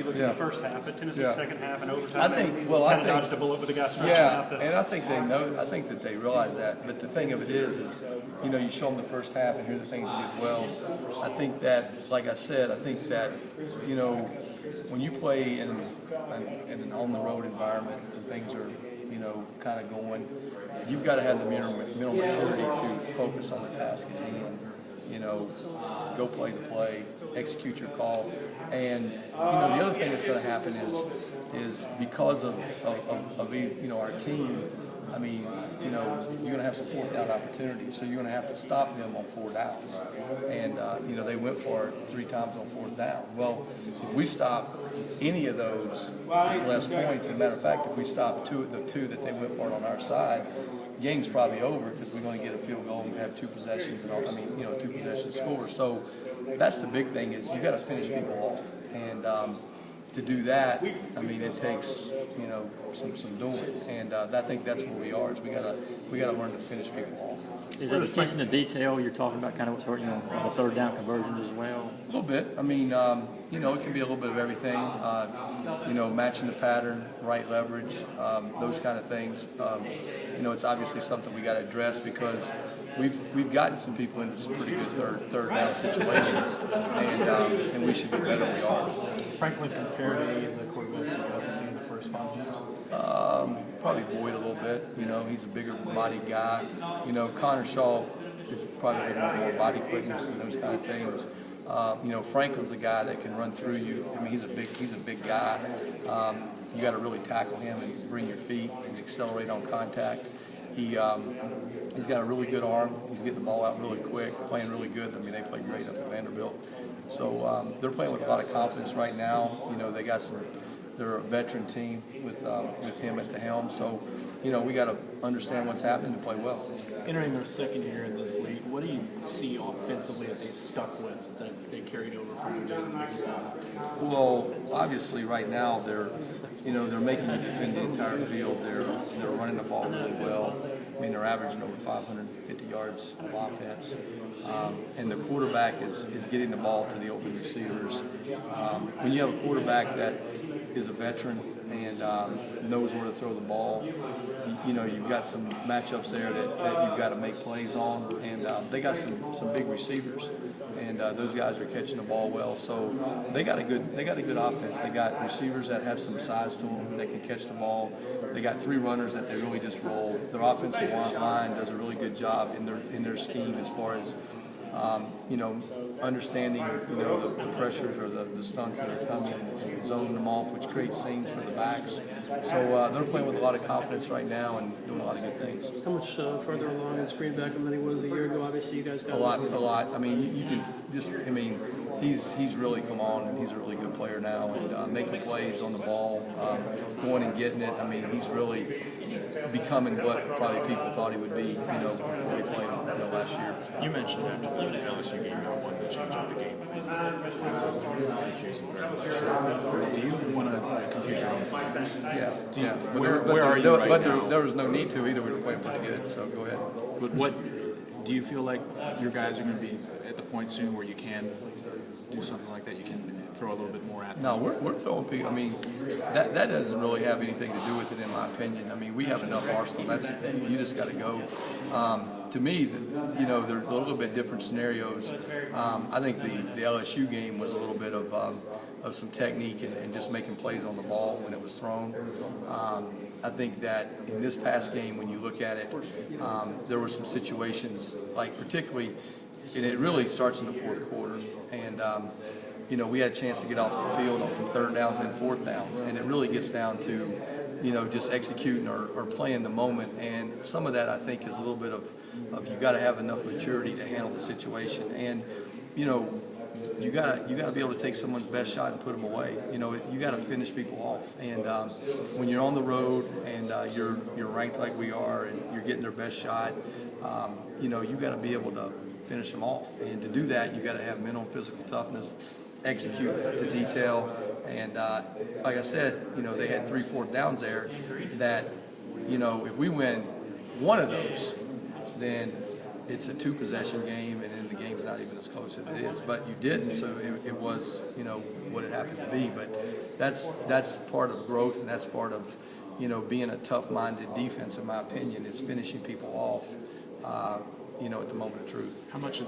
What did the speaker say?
look at the first half, but Tennessee's second half and overtime, I think dodged a bullet with the guy stretching out. And I think they know. I think that they realize that. But the thing of it is you show them the first half and hear the things you did well. I think that, like I said, when you play in an on-the-road environment and things are, kind of going, you've got to have the mental maturity to focus on the task at hand. Go play the play, execute your call, and the other thing that's going to happen is because of our team. I mean, you're going to have some fourth down opportunities, so you're going to have to stop them on 4 downs. And, they went for it 3 times on 4th down. Well, if we stop any of those, it's less points. As a matter of fact, if we stop the two that they went for it on our side, the game's probably over because we're going to get a field goal and have 2 possessions and 2 possession scores. So that's the big thing is you got to finish people off. And to do that, it takes some doing, and I think that's where we are. Is we gotta learn to finish people off. Is it attention to detail you're talking about? Kind of what's hurting on the 3rd down conversions as well. A little bit. It can be a little bit of everything. Matching the pattern, right leverage, those kind of things. It's obviously something we got to address because we've gotten some people into some pretty good third down situations, and we should be better than we are. Franklin, compared to any of the quarterbacks you guys have seen the first 5 games? Probably Boyd a little bit. He's a bigger body guy. Connor Shaw is probably a little more body quickness and those kind of things. Franklin's a guy that can run through you. He's a big guy. You got to really tackle him and bring your feet and accelerate on contact. He's got a really good arm. He's getting the ball out really quick, playing really good. They play great up at Vanderbilt. So they're playing with a lot of confidence right now. They're a veteran team with him at the helm. So, we got to understand what's happening to play well. Entering their second year in this league, what do you see offensively that they've stuck with that they carried over from their days in the Big 12? Well, obviously, right now they're making you defend the entire field. They're running the ball really well. They're averaging over 550 yards of offense. And the quarterback is getting the ball to the open receivers. When you have a quarterback that is a veteran and knows where to throw the ball, you've got some matchups there that you've got to make plays on. And they got some big receivers, and those guys are catching the ball well. So they got a good offense. They got receivers that have some size to them. They can catch the ball. They got 3 runners that they really just roll. Their offensive line does a really good job in their scheme as far as understanding the pressures or the stunts that are coming and zoning them off, which creates seams for the backs. So they're playing with a lot of confidence right now and doing a lot of good things. How much further along is Green Beckham than he was a year ago? Obviously, you guys got a lot. You can just. He's really come on, and he's a really good player now, and making plays on the ball, going and getting it. He's really becoming what probably people thought he would be, before we played him last year. You mentioned after the LSU game you wanted to change up the game. Confusing very much. Do you want to confuse your own? Yeah. Where are you right now? There was no need to either. We were playing pretty good, so go ahead. But what do you feel like your guys are going to be at the point soon where you can do something like that? You can throw a little bit more at them? No, we're throwing people. That doesn't really have anything to do with it, in my opinion. We have enough arsenal. You just got to go. To me, they're a little bit different scenarios. I think the LSU game was a little bit of some technique and just making plays on the ball when it was thrown. I think that in this past game, when you look at it, there were some situations, like particularly, and it really starts in the 4th quarter. And we had a chance to get off the field on some 3rd downs and 4th downs, and it really gets down to just executing or playing the moment. And some of that, I think, is a little bit of you got to have enough maturity to handle the situation. And you got to be able to take someone's best shot and put them away. You got to finish people off. And when you're on the road and you're ranked like we are, and you're getting their best shot, you got to be able to finish them off. And to do that, you got to have mental and physical toughness, execute to detail. And like I said, they had 3 4th downs there that, if we win one of those, then it's a 2 possession game, and then and the game's not even as close as it is. But you didn't, so it was, you know, what it happened to be. But that's part of growth, and that's part of, you know, being a tough-minded defense, in my opinion, is finishing people off, you know, at the moment of truth. How much